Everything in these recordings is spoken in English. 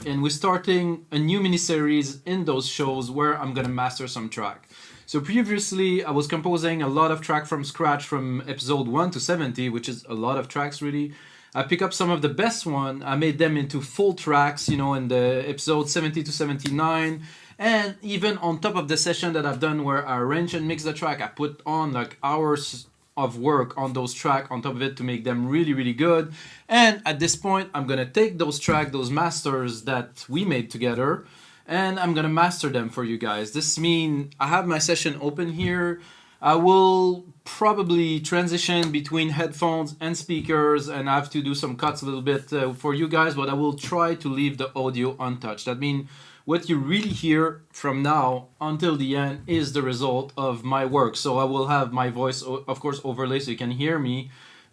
and we're starting a new mini-series in those shows where I'm gonna master some track. So previously I was composing a lot of track from scratch from episode 1 to 70, which is a lot of tracks really. I pick up some of the best one, I made them into full tracks, you know, in the episode 70 to 79, and even on top of the session that I've done where I arrange and mix the track, I put on like hours of work on those tracks on top of it to make them really good. And at this point I'm gonna take those tracks, those masters that we made together, and I'm gonna master them for you guys. This means I have my session open here. I will probably transition between headphones and speakers, and I have to do some cuts a little bit for you guys, but I will try to leave the audio untouched. That means what you really hear from now until the end is the result of my work. So I will have my voice, of course, overlay so you can hear me,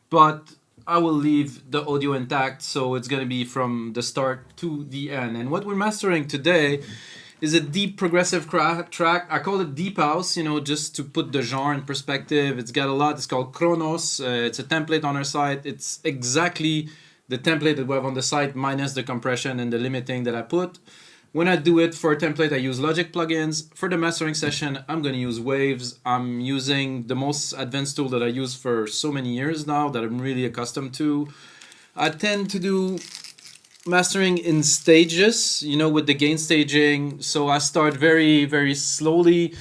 but I will leave the audio intact, so it's going to be from the start to the end. And what we're mastering today is a deep progressive track. I call it deep house, you know, just to put the genre in perspective. It's got a lot. It's called Chronos. It's a template on our site. It's exactly the template that we have on the site minus the compression and the limiting that I put. When I do it for a template, I use Logic plugins. For the mastering session, I'm going to use Waves. I'm using the most advanced tool that I use for so many years now that I'm really accustomed to. I tend to do mastering in stages, you know, with the gain staging. So I start very slowly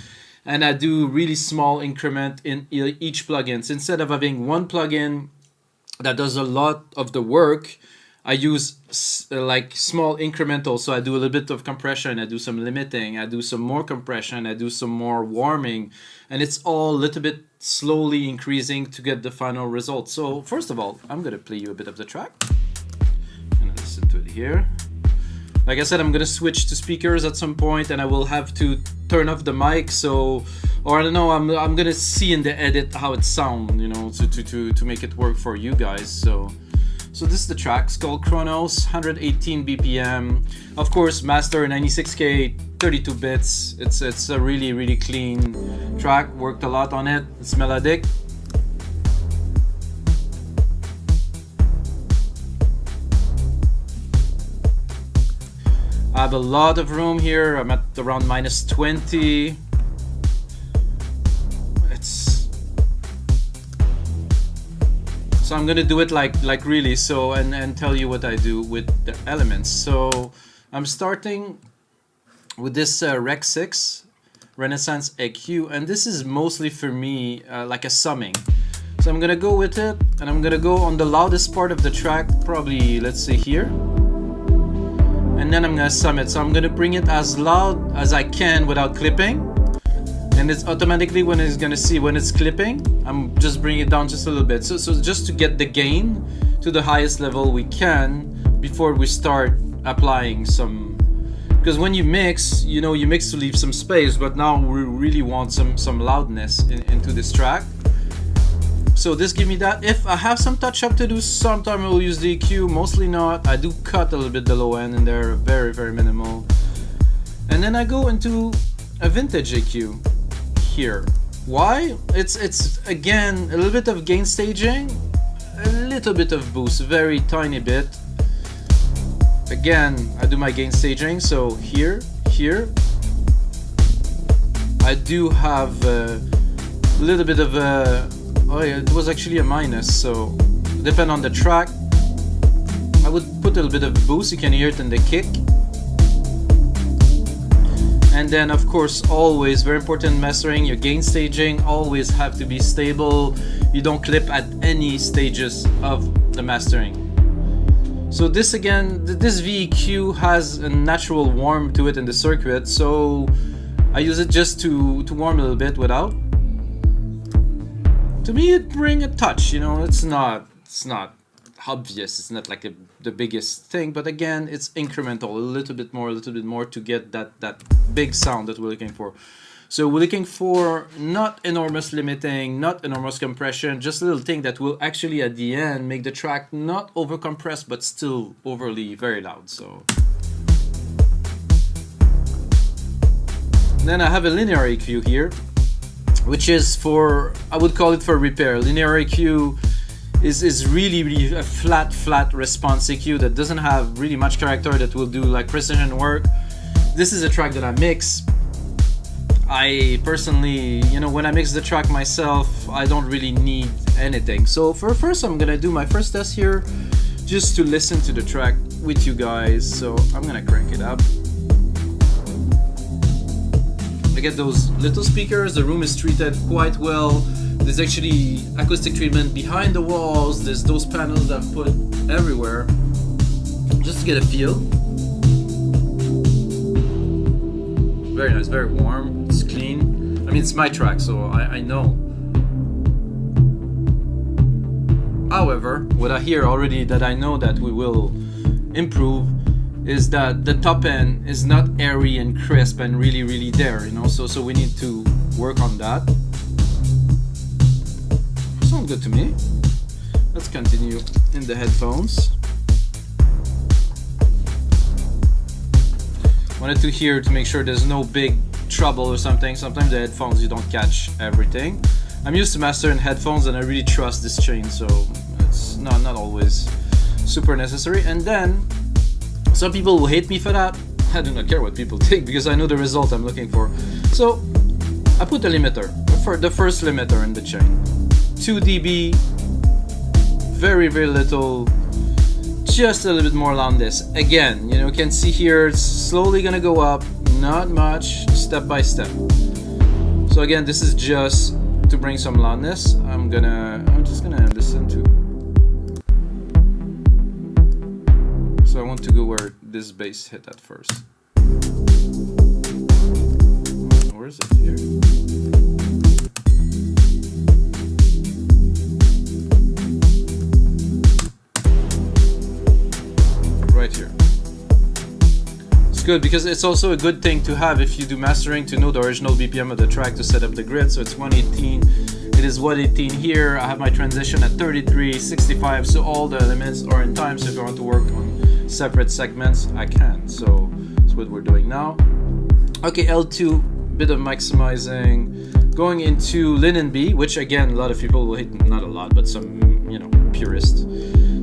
and I do really small increment in each plugin. So instead of having one plugin that does a lot of the work, I use like small incremental. So I do a little bit of compression, I do some limiting, I do some more compression, I do some more warming, and it's all a little bit slowly increasing to get the final result. So first of all, I'm gonna play you a bit of the track and listen to it here. Like I said, I'm gonna switch to speakers at some point and I will have to turn off the mic, so, or I don't know, I'm gonna see in the edit how it sounds, you know, to make it work for you guys. So this is the track. It's called Chronos, 118 BPM. Of course, master 96K, 32 bits. It's a really clean track. Worked a lot on it. It's melodic. I have a lot of room here. I'm at around -20. So I'm gonna do it like really, so and tell you what I do with the elements. So I'm starting with this Rec 6 Renaissance EQ, and this is mostly for me like a summing. So I'm gonna go with it, and I'm gonna go on the loudest part of the track, probably let's say here, and then I'm gonna sum it. So I'm gonna bring it as loud as I can without clipping. And it's automatically when it's gonna see when it's clipping, I'm just bringing it down just a little bit. So just to get the gain to the highest level we can before we start applying some. Because when you mix, you know, you mix to leave some space, but now we really want some loudness into this track. So this give me that. If I have some touch up to do, sometime I will use the EQ, mostly not. I do cut a little bit the low end and they're very minimal. And then I go into a vintage EQ. Here. Why? It's again a little bit of gain staging, a little bit of boost, very tiny bit. Again, I do my gain staging, so here. I do have a little bit of a, oh yeah, it was actually a minus, so depend on the track. I would put a little bit of boost, you can hear it in the kick. And then of course, always very important mastering, your gain staging always have to be stable. You don't clip at any stages of the mastering. So this again, this VEQ has a natural warmth to it in the circuit, so I use it just to warm a little bit without. To me it brings a touch, you know, it's not obvious, it's not like the biggest thing, but again it's incremental, a little bit more to get that big sound that we're looking for. So we're looking for not enormous limiting, not enormous compression, just a little thing that will actually at the end make the track not over compressed but still overly very loud. So then I have a linear EQ here, which is for, I would call it for repair. Linear EQ is really a flat response EQ that doesn't have really much character, that will do like precision work. This is a track that I mix. I personally, when I mix the track myself, I don't really need anything. So for first, I'm gonna do my first test here, just to listen to the track with you guys. So I'm gonna crank it up. I get those little speakers. The room is treated quite well. There's actually acoustic treatment behind the walls. There's those panels that I've put everywhere, just to get a feel. Very nice, very warm, it's clean. I mean, it's my track, so I know. However, what I hear already that I know that we will improve is that the top end is not airy and crisp and really there, so we need to work on that. Sounds good to me. Let's continue in the headphones. Wanted to hear to make sure there's no big trouble or something. Sometimes the headphones you don't catch everything. I'm used to mastering headphones and I really trust this chain, so it's not always super necessary. And then some people will hate me for that. I do not care what people think because I know the result I'm looking for. So I put a limiter, for the first limiter in the chain. 2 dB, very little, just a little bit more loudness. Again, you can see here it's slowly gonna go up, not much, step by step. So again, this is just to bring some loudness. I'm just gonna listen to. So I want to go where this bass hit at first. Where is it here? Right here. It's good because it's also a good thing to have if you do mastering, to know the original BPM of the track to set up the grid. So it's 118. It is 118 here. I have my transition at 33, 65. So all the elements are in time. So if I want to work on separate segments, I can. So that's what we're doing now. Okay, L2, bit of maximizing. Going into LINMB, which again, a lot of people will hate, not a lot, but some, purists.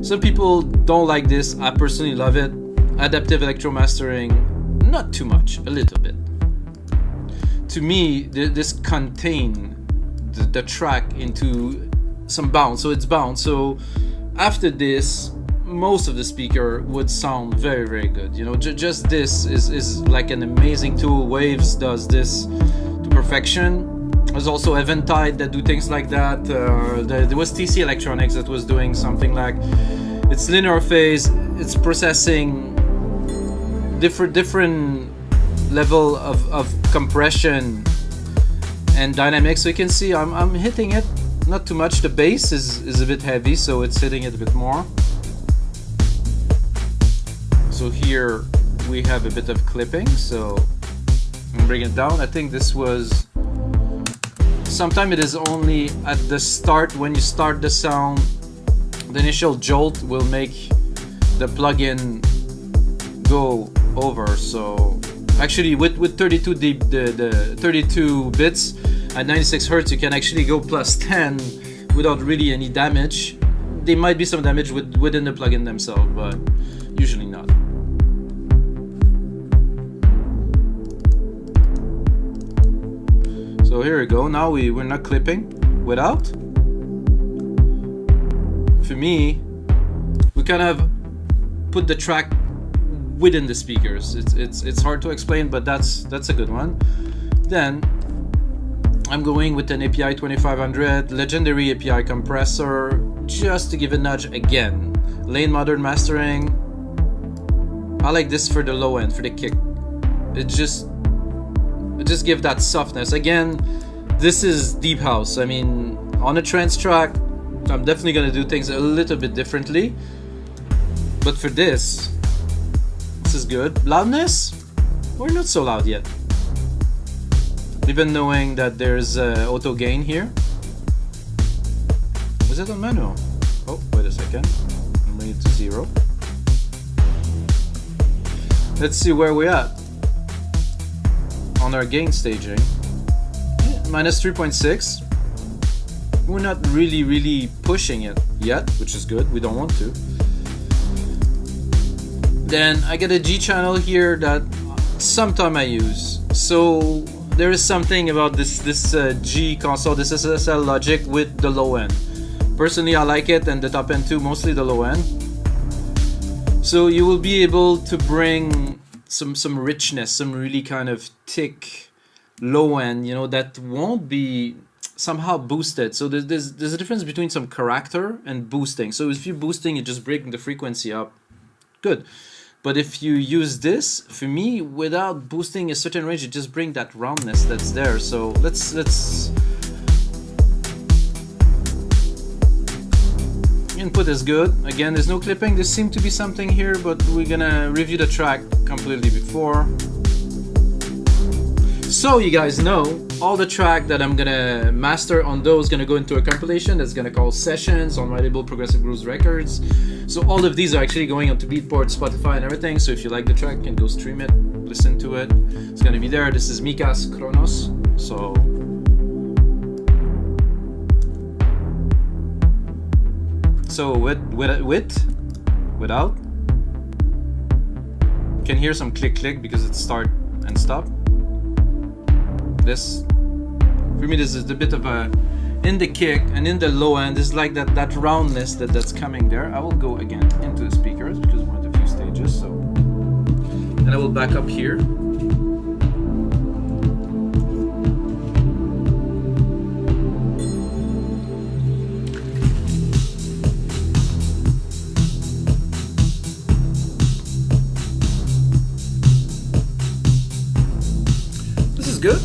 Some people don't like this. I personally love it. Adaptive electro mastering, not too much, a little bit. To me, this contain the track into some bounce, so it's bounce. So after this, most of the speaker would sound very good. Just this is like an amazing tool. Waves does this to perfection. There's also Eventide that do things like that. There was TC Electronics that was doing something like, it's linear phase, it's processing different level of compression and dynamics. So you can see I'm hitting it, not too much. The bass is a bit heavy, so it's hitting it a bit more. So here we have a bit of clipping, so I'm bringing it down. I think this was, sometimes it is only at the start, when you start the sound, the initial jolt will make the plugin go over. So actually with 32 the 32 bits at 96 Hertz, you can actually go plus 10 without really any damage. There might be some damage within the plugin themselves, but usually not. So here we go. Now we're not clipping without. For me, we kind of put the track within the speakers. It's hard to explain, but that's a good one. Then I'm going with an API 2500 legendary API compressor, just to give a nudge again. Lane modern mastering. I like this for the low end, for the kick. It just give that softness. Again, this is deep house. I mean, on a trance track, I'm definitely gonna do things a little bit differently. But for this is good. Loudness, we're not so loud yet. Even knowing that there's auto gain here. Was it on manual? Oh, wait a second. I'm bringing it to 0. Let's see where we're at on our gain staging. Minus 3.6. we're not really pushing it yet, which is good. We don't want to. Then I get a G channel here that sometime I use. So there is something about this G console, this SSL logic with the low end. Personally, I like it, and the top end too, mostly the low end. So you will be able to bring some richness, some really kind of thick low end, you know, that won't be somehow boosted. So there's a difference between some character and boosting. So if you're boosting, you just bring the frequency up. Good. But if you use this, for me, without boosting a certain range, you just bring that roundness that's there. So let's input is good. Again, there's no clipping. There seems to be something here, but we're gonna review the track completely before. So you guys know, all the track that I'm gonna master on those gonna go into a compilation that's gonna call Sessions on my label Progressive Grooves Records. So all of these are actually going onto Beatport, Spotify and everything. So if you like the track, you can go stream it, listen to it. It's gonna be there. This is Mika's Chronos. So without, you can hear some click because it start and stop. This, for me, this is a bit of a, in the kick and in the low end, is like that roundness that's coming there. I will go again into the speakers because we're at a few stages. So, and I will back up here. Good.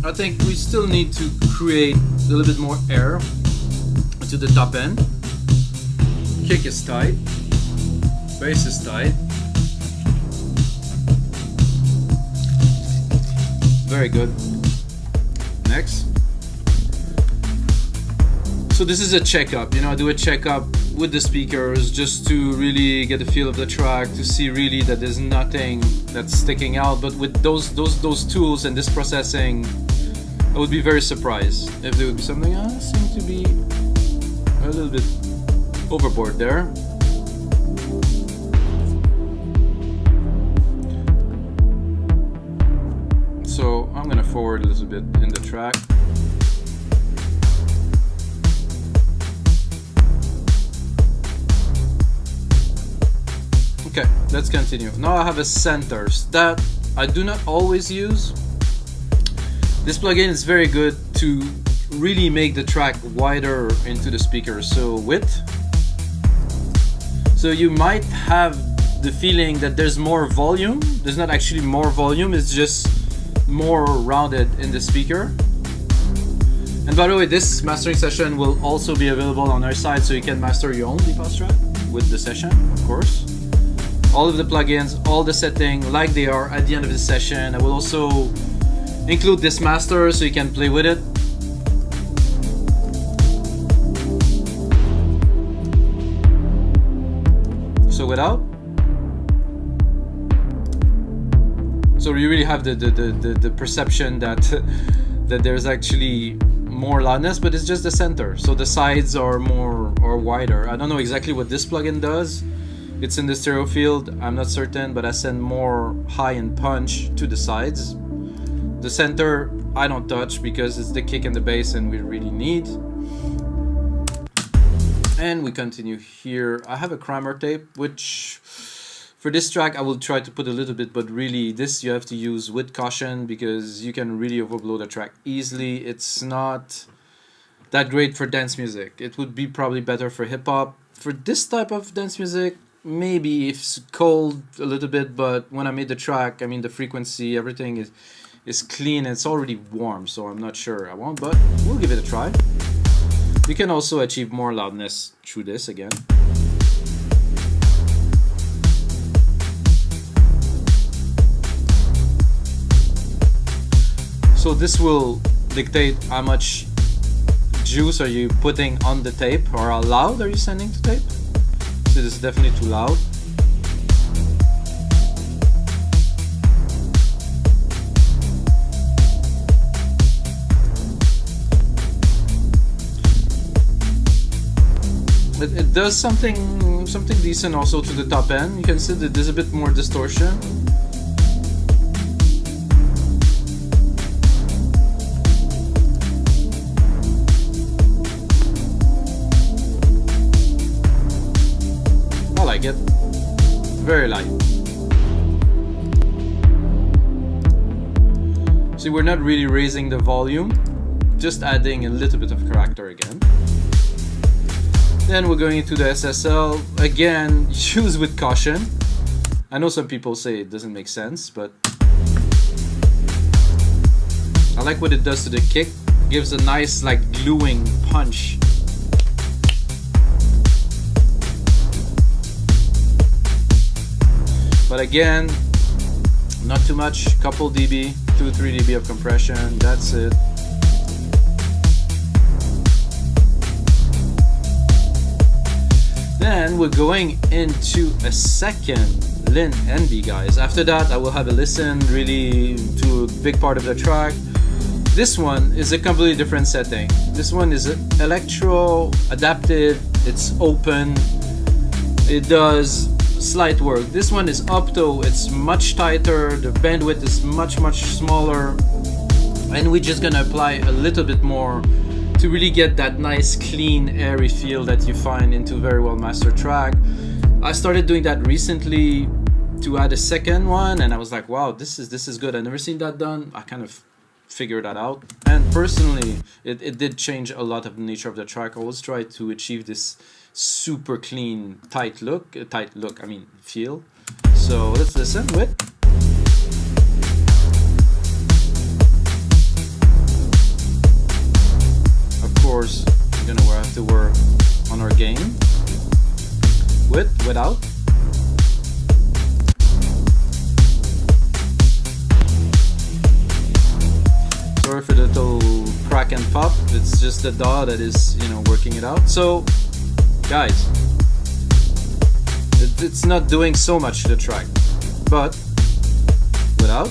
I think we still need to create a little bit more air to the top end. Kick is tight, bass is tight. Very good. Next. So this is a checkup, you know, I do a checkup with the speakers just to really get a feel of the track, to see really that there's nothing that's sticking out. But with those tools and this processing, I would be very surprised if there would be something seem to be a little bit overboard there. So I'm gonna forward a little bit in the track. Okay, let's continue. Now I have a centers that I do not always use. This plugin is very good to really make the track wider into the speaker. So width. So you might have the feeling that there's more volume. There's not actually more volume, it's just more rounded in the speaker. And by the way, this mastering session will also be available on our site, so you can master your own deep house track with the session, of course. All of the plugins, all the setting like they are at the end of the session. I will also include this master so you can play with it. So without. So you really have the perception that that there's actually more loudness, but it's just the center. So the sides are more or wider. I don't know exactly what this plugin does. It's in the stereo field, I'm not certain, but I send more high and punch to the sides. The center I don't touch because it's the kick and the bass and we really need. And we continue here. I have a Kramer tape, which for this track I will try to put a little bit, but really this you have to use with caution because you can really overblow the track easily. It's not that great for dance music. It would be probably better for hip hop. For this type of dance music, maybe if it's cold a little bit, but when I made the track, I mean the frequency, everything is clean and it's already warm, so I'm not sure I won't, but we'll give it a try. You can also achieve more loudness through this again. So this will dictate how much juice are you putting on the tape, or how loud are you sending to tape. So this is definitely too loud. It does something decent also to the top end. You can see that there's a bit more distortion. I like it. Very light. See, we're not really raising the volume, just adding a little bit of character again. Then we're going into the SSL. Again, use with caution. I know some people say it doesn't make sense, but I like what it does to the kick. Gives a nice, like, gluing punch. But again, not too much. Couple dB, 2-3 dB of compression. That's it. Then we're going into a second LINMB, guys. After that, I will have a listen really to a big part of the track. This one is a completely different setting. This one is electro adaptive. It's open. It does slight work. This one is opto. It's much tighter. The bandwidth is much smaller, and we're just gonna apply a little bit more to really get that nice, clean, airy feel that you find into a very well mastered track. I started doing that recently to add a second one, and I was like, wow, this is good. I've never seen that done. I kind of figured that out, and personally, it did change a lot of the nature of the track. I always try to achieve this super clean, tight look, I mean, feel. So let's listen with. Of course, we're gonna have to work on our gain. With, without. Sorry for the little crack and pop. It's just the DAW that is, working it out. So, guys, it's not doing so much to the track, but without.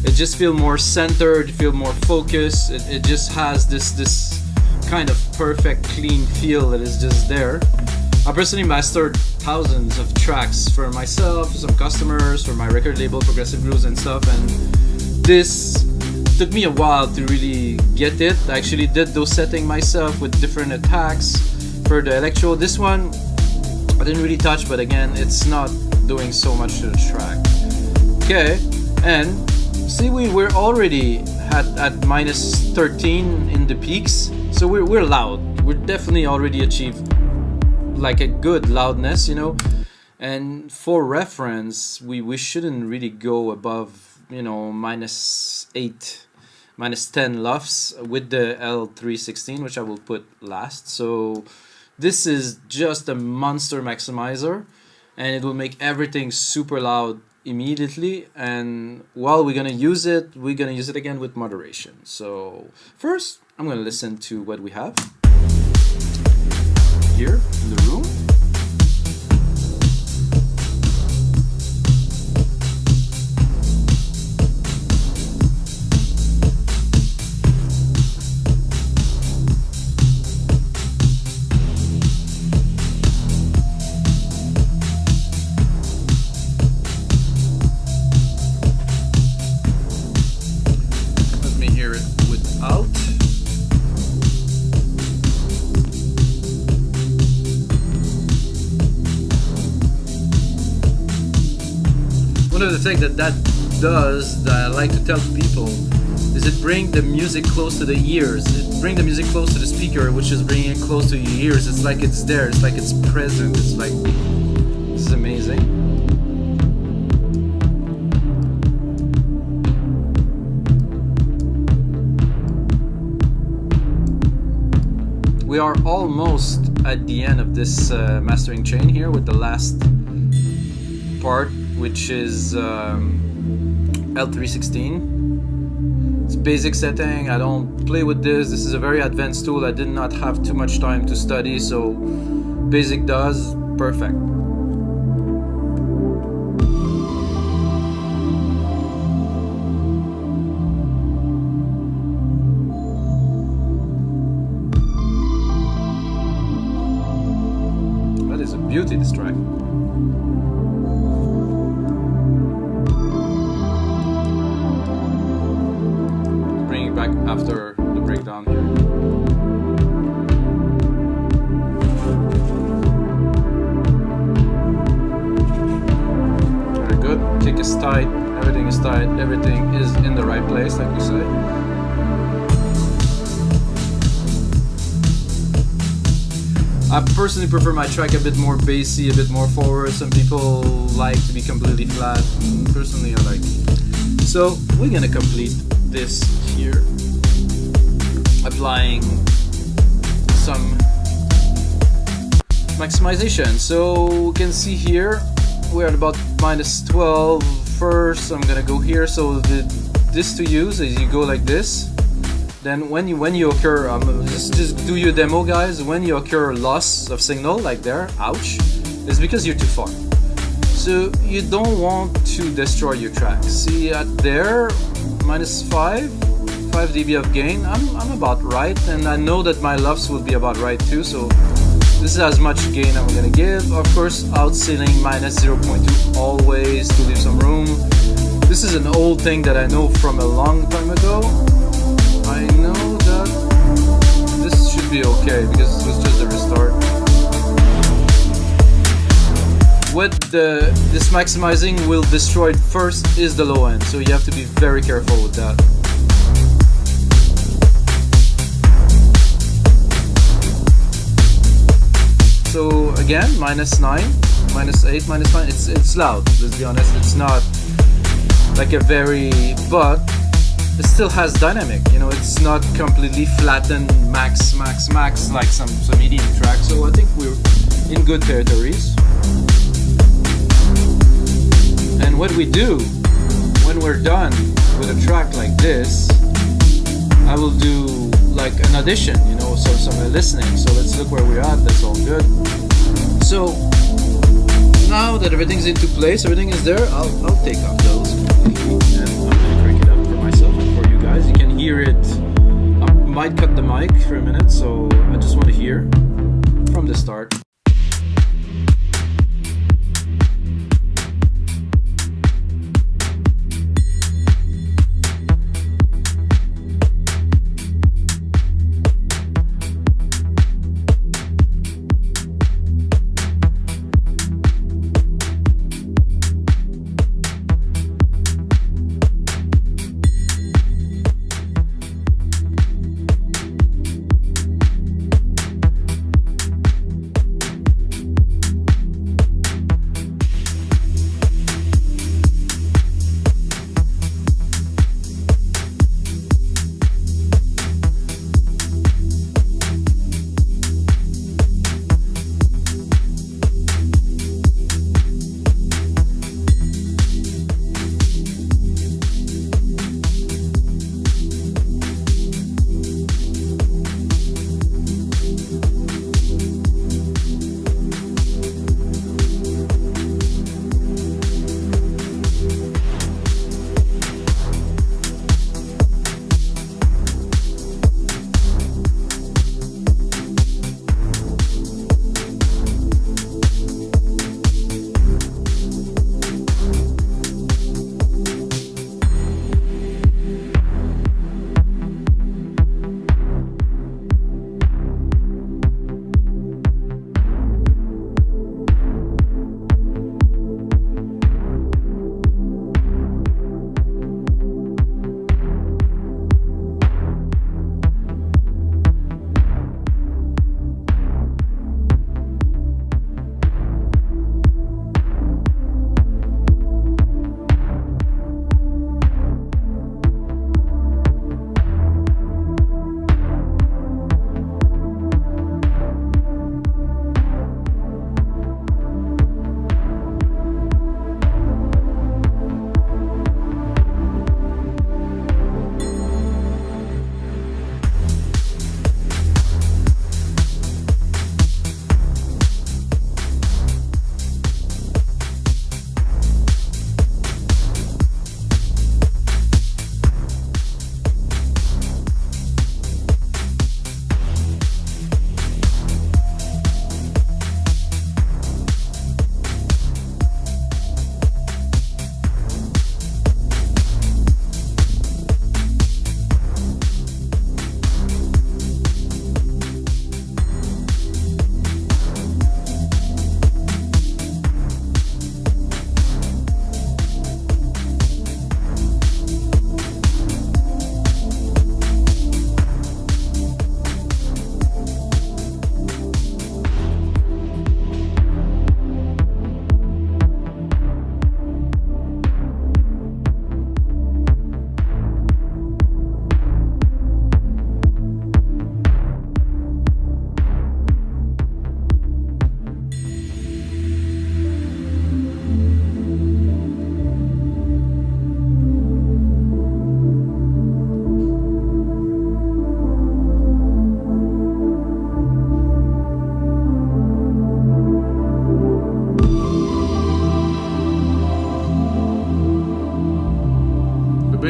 It just feels more centered, feel more focused. It just has this kind of perfect, clean feel that is just there. I personally mastered thousands of tracks for myself, for some customers, for my record label, Progressive Grooves and stuff, and this took me a while to really get it. I actually did those settings myself with different attacks for the electro. This one I didn't really touch, but again, it's not doing so much to the track. Okay, and see, we're already at minus 13 in the peaks, so we're loud. We're definitely already achieved like a good loudness, and for reference, we shouldn't really go above minus 8, minus 10 LUFS with the L316, which I will put last. So this is just a monster maximizer, and it will make everything super loud immediately. And while we're gonna use it again with moderation. So first, I'm gonna listen to what we have here in the room. Let me hear it without. One of the things that does that I like to tell people is it brings the music close to the ears. It brings the music close to the speaker, which is bringing it close to your ears. It's like it's there. It's like it's present. It's like, this is amazing. We are almost at the end of this mastering chain here with the last part, which is L316. It's basic setting. I don't play with this. This is a very advanced tool. I did not have too much time to study, so basic does perfect. kick is tight, everything is tight, everything is in the right place, like we say. I personally prefer my track a bit more bassy, a bit more forward. Some people like to be completely flat. Personally, I like it. So we're gonna complete this here, applying some maximization. So we can see here we're at about -12. First, I'm gonna go here. So this to use is you go like this. Then when you occur, just do your demo, guys. When you occur loss of signal, like there, ouch, it's because you're too far. So you don't want to destroy your track. See at there, -5 dB of gain. I'm about right, and I know that my LUFS will be about right too. So this is as much gain I'm gonna give. Of course, out ceiling -0.2 always to leave some room. This is an old thing that I know from a long time ago. I know that this should be okay because it was just a restart. What this maximizing will destroy first is the low end, so you have to be very careful with that. So again, -9, -8, -9. It's loud. Let's be honest. It's not like a very, but it still has dynamic, you know, it's not completely flattened max like some EDM tracks. So I think we're in good territories. And what we do when we're done with a track like this, I will do like an audition, you know, so some listening. So let's look where we're at. That's all good. So now that everything's into place, everything is there, I'll take off those completely, and I'm gonna crank it up for myself and for you guys. You can hear it. I might cut the mic for a minute, so I just want to hear from the start.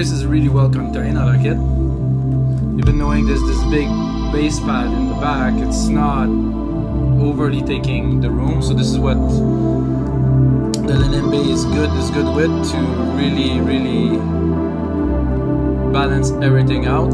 bass is really well contained, I like it. Even knowing there's this big bass pad in the back, it's not overly taking the room, so this is what the LINMB is good with, to really balance everything out.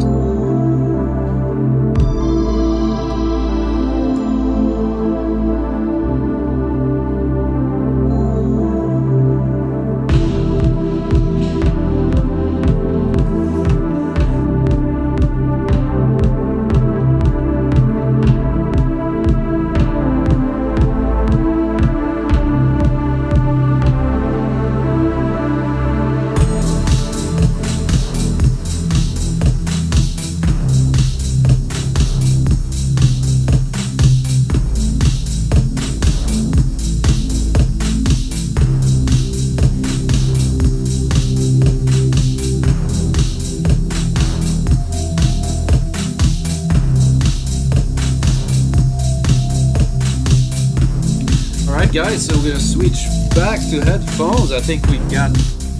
Alright guys, so we're gonna switch back to headphones. I think we got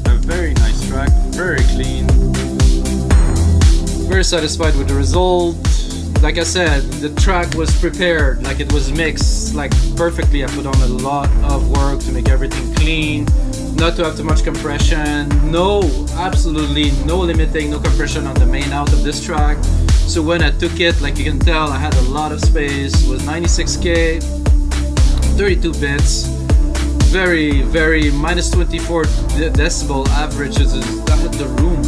a very nice track, very clean. Very satisfied with the result. Like I said, the track was prepared, like it was mixed like perfectly. I put on a lot of work to make everything clean, not to have too much compression. No, absolutely no limiting, no compression on the main out of this track. So when I took it, like you can tell, I had a lot of space. It was 96K, 32 bits, very minus 24 decibel averages. I had the room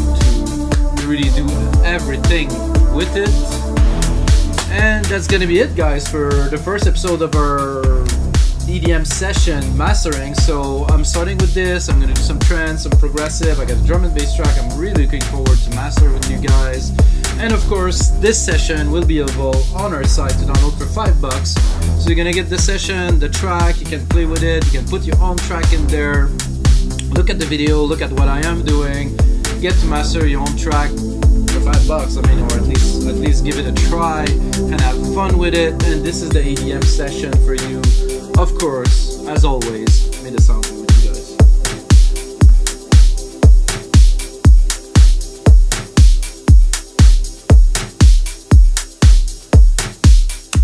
to really do everything with it. And that's gonna be it, guys, for the first episode of our EDM session mastering. So I'm starting with this. I'm gonna do some trance, some progressive. I got a drum and bass track I'm really looking forward to master with you guys. And of course, this session will be available on our site to download for $5. So you're gonna get the session, the track, you can play with it, you can put your own track in there, look at the video, look at what I am doing, get to master your own track for $5, I mean, or at least give it a try and have fun with it. And this is the EDM session for you. Of course, as always, may the sound